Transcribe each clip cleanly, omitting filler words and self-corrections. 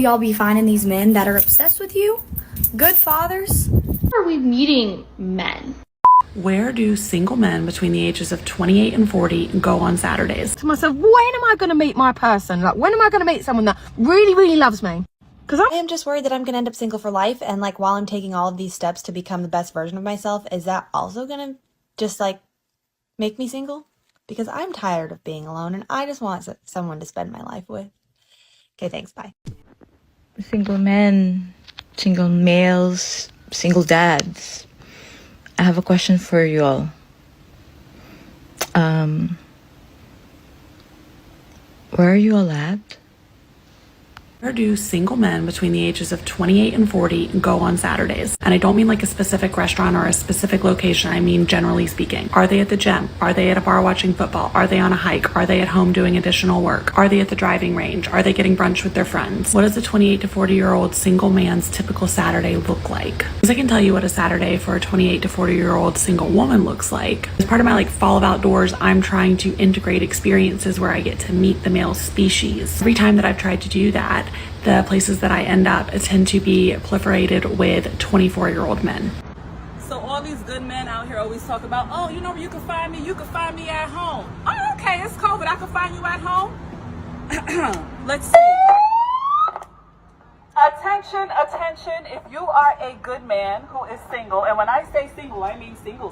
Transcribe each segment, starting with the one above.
y'all be finding these men that are obsessed with you? Good fathers? Where are we meeting men? Where do single men between the ages of 28 and 40 go on Saturdays? To myself, when am I going to meet my person? Like, when am I going to meet someone that really, really loves me? Because I am just worried that I'm going to end up single for life. And like, while I'm taking all of these steps to become the best version of myself, is that also going to just like make me single? Because I'm tired of being alone and I just want someone to spend my life with. Okay, thanks. Bye. Single men, single males, single dads. I have a question for you all. Where are you all at? Where do single men between the ages of 28 and 40 go on Saturdays? And I don't mean like a specific restaurant or a specific location. I mean generally speaking. Are they at the gym? Are they at a bar watching football? Are they on a hike? Are they at home doing additional work? Are they at the driving range? Are they getting brunch with their friends? What does a 28 to 40-year-old single man's typical Saturday look like? Because I can tell you what a Saturday for a 28 to 40-year-old single woman looks like. As part of my fall of outdoors, I'm trying to integrate experiences where I get to meet the male species. Every time that I've tried to do that, the places that I end up tend to be proliferated with 24-year-old men. So all these good men out here always talk about, oh, you know where you can find me? You can find me at home. Oh, okay, it's COVID. I can find you at home. Let's see. Attention, attention. If you are a good man who is single, and when I say single, I mean single,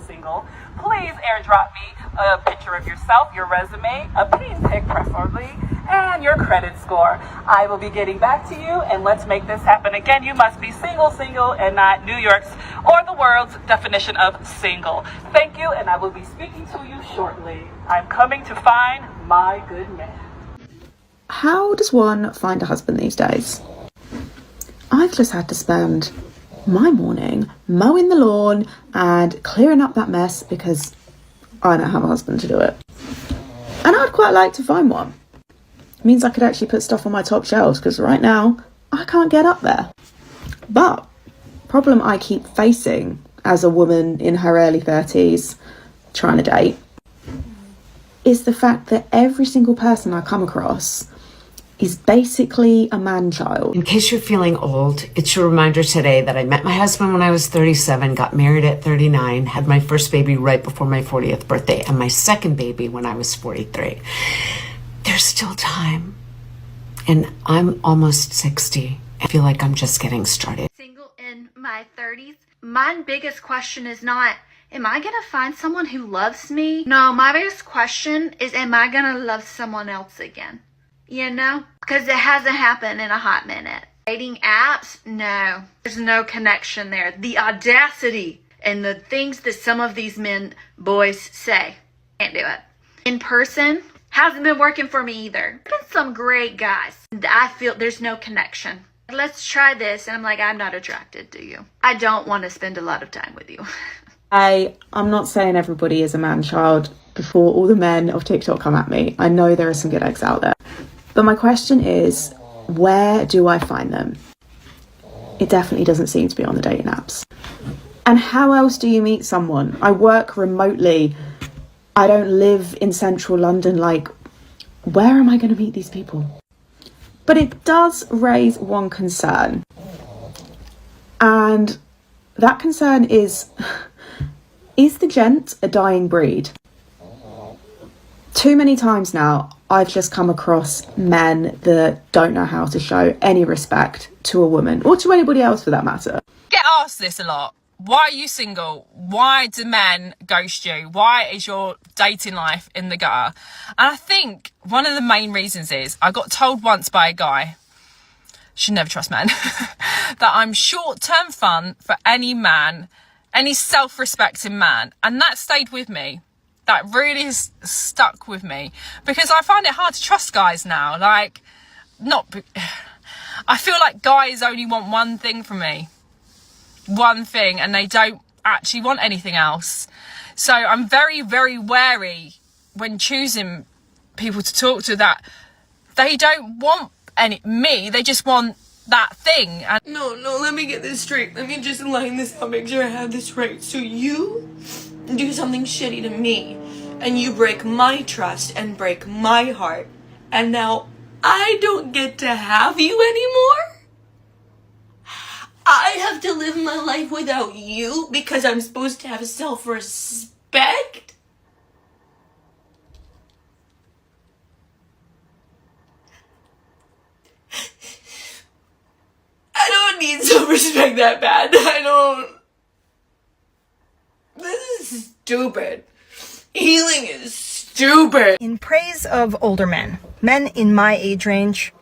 please airdrop me a picture of yourself, your resume, a peen pic preferably, and your credit score. I will be getting back to you, and let's make this happen. Again, you must be single, and not New York's or the world's definition of single. Thank you, and I will be speaking to you shortly. I'm coming to find my good man. How does one find a husband these days? I've just had to spend my morning mowing the lawn and clearing up that mess because I don't have a husband to do it. And I'd quite like to find one. It means I could actually put stuff on my top shelves because right now I can't get up there. But problem I keep facing as a woman in her early 30s trying to date is the fact that every single person I come across is basically a man-child. In case you're feeling old, it's your reminder today that I met my husband when I was 37, got married at 39, had my first baby right before my 40th birthday, and my second baby when I was 43. There's still time. And I'm almost 60. I feel like I'm just getting started. Single in my 30s. My biggest question is not, am I going to find someone who loves me? No, my biggest question is, am I going to love someone else again? You know? Because it hasn't happened in a hot minute. Dating apps? No. There's no connection there. The audacity and the things that some of these boys say. Can't do it. In person? Hasn't been working for me either. Been some great guys. I feel there's no connection. Let's try this. And I'm like, I'm not attracted to you. I don't want to spend a lot of time with you. I'm not saying everybody is a man-child before all the men of TikTok come at me. I know there are some good eggs out there. But my question is, where do I find them? It definitely doesn't seem to be on the dating apps. And how else do you meet someone? I work remotely. I don't live in central London. Like, where am I going to meet these people? But it does raise one concern. And that concern is the gent a dying breed? Too many times now, I've just come across men that don't know how to show any respect to a woman, or to anybody else for that matter. Get asked this a lot. Why are you single? Why do men ghost you? Why is your dating life in the gutter? And I think one of the main reasons is I got told once by a guy, should never trust men, that I'm short-term fun for any man, any self-respecting man. And that stayed with me. That really has stuck with me because I find it hard to trust guys now. I feel like guys only want one thing from me. One thing, and they don't actually want anything else. So I'm very, very wary when choosing people to talk to that they don't want me, they just want that thing. And No, let me get this straight. Let me just line this out, make sure I have this right. So you do something shitty to me, and you break my trust and break my heart, and now I don't get to have you anymore? my life without you because I'm supposed to have self-respect? I don't need self-respect that bad. I don't. This is stupid. Healing is stupid. In praise of older men, men in my age range,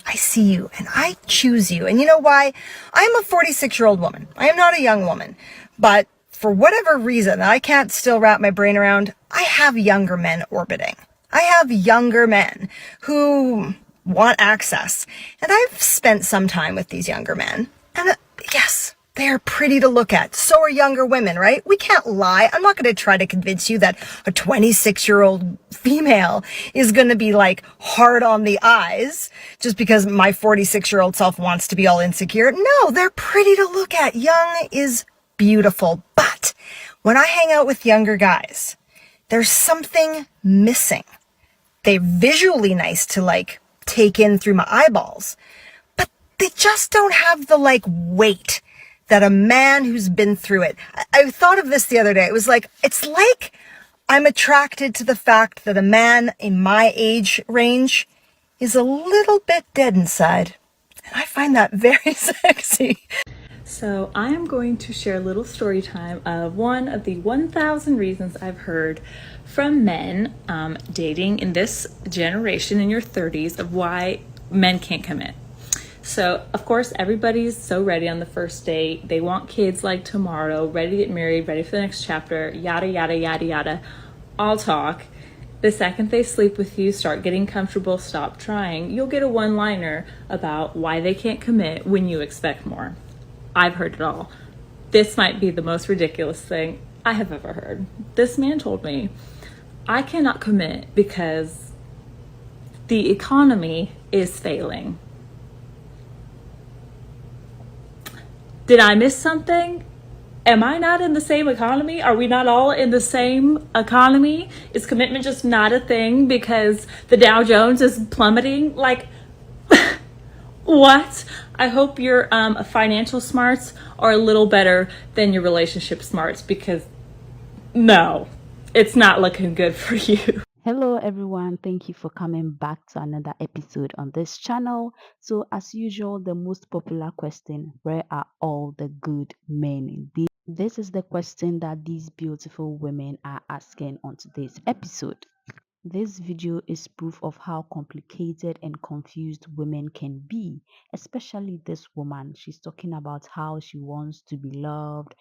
I see you and I choose you. And you know why? I'm a 46-year-old woman. I am not a young woman. But for whatever reason that I can't still wrap my brain around, I have younger men orbiting. I have younger men who want access. And I've spent some time with these younger men. And yes, they are pretty to look at. So are younger women, right? We can't lie. I'm not going to try to convince you that a 26-year-old female is going to be like hard on the eyes just because my 46-year-old self wants to be all insecure. No, they're pretty to look at. Young is beautiful. But when I hang out with younger guys, there's something missing. They're visually nice to like take in through my eyeballs, but they just don't have the like weight that a man who's been through it. I thought of this the other day. It was like, it's like I'm attracted to the fact that a man in my age range is a little bit dead inside. And I find that very sexy. So I am going to share a little story time of one of the 1,000 reasons I've heard from men dating in this generation in your 30s of why men can't commit. So, of course, everybody's so ready on the first date. They want kids like tomorrow, ready to get married, ready for the next chapter, yada, yada, yada, yada. All talk. The second they sleep with you, start getting comfortable, stop trying, you'll get a one-liner about why they can't commit when you expect more. I've heard it all. This might be the most ridiculous thing I have ever heard. This man told me, I cannot commit because the economy is failing. Did I miss something? Am I not in the same economy? Are we not all in the same economy? Is commitment just not a thing because the Dow Jones is plummeting? Like, what? I hope your financial smarts are a little better than your relationship smarts because no, it's not looking good for you. Hello everyone, thank you for coming back to another episode on this channel. So as usual, the most popular question, where are all the good men? This is the question that these beautiful women are asking on today's episode. This video is proof of how complicated and confused women can be, especially this woman. She's talking about how she wants to be loved.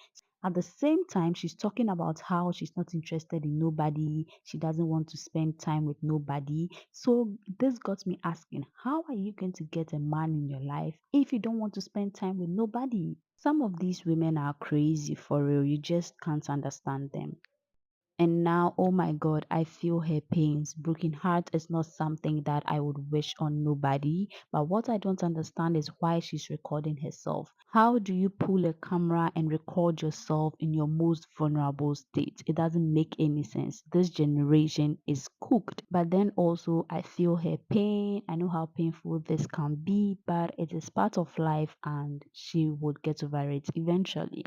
At the same time, she's talking about how she's not interested in nobody. She doesn't want to spend time with nobody. So this got me asking, how are you going to get a man in your life if you don't want to spend time with nobody? Some of these women are crazy for real. You just can't understand them. And now, oh my God, I feel her pains. Broken heart is not something that I would wish on nobody. But what I don't understand is why she's recording herself. How do you pull a camera and record yourself in your most vulnerable state? It doesn't make any sense. This generation is cooked. But then also, I feel her pain. I know how painful this can be, but it is part of life and she would get over it eventually.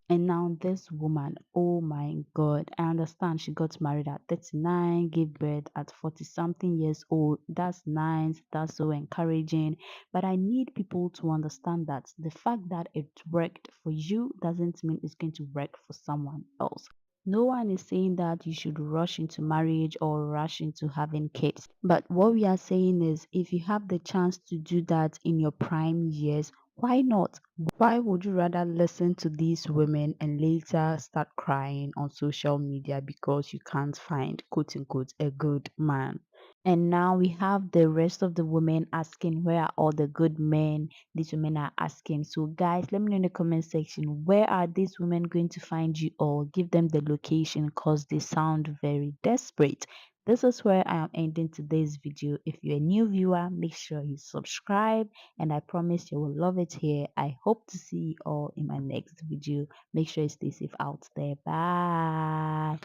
And now this woman, oh my God, I understand she got married at 39, gave birth at 40 something years old. That's nice, that's so encouraging. But I need people to understand that the fact that it worked for you doesn't mean it's going to work for someone else. No one is saying that you should rush into marriage or rush into having kids. But what we are saying is if you have the chance to do that in your prime years, why not? Why would you rather listen to these women and later start crying on social media because you can't find, quote unquote, a good man? And now we have the rest of the women asking, where are all the good men? These women are asking. So, guys, let me know in the comment section, where are these women going to find you all? Give them the location because they sound very desperate. This is where I am ending today's video. If you're a new viewer, make sure you subscribe and I promise you will love it here. I hope to see you all in my next video. Make sure you stay safe out there. Bye.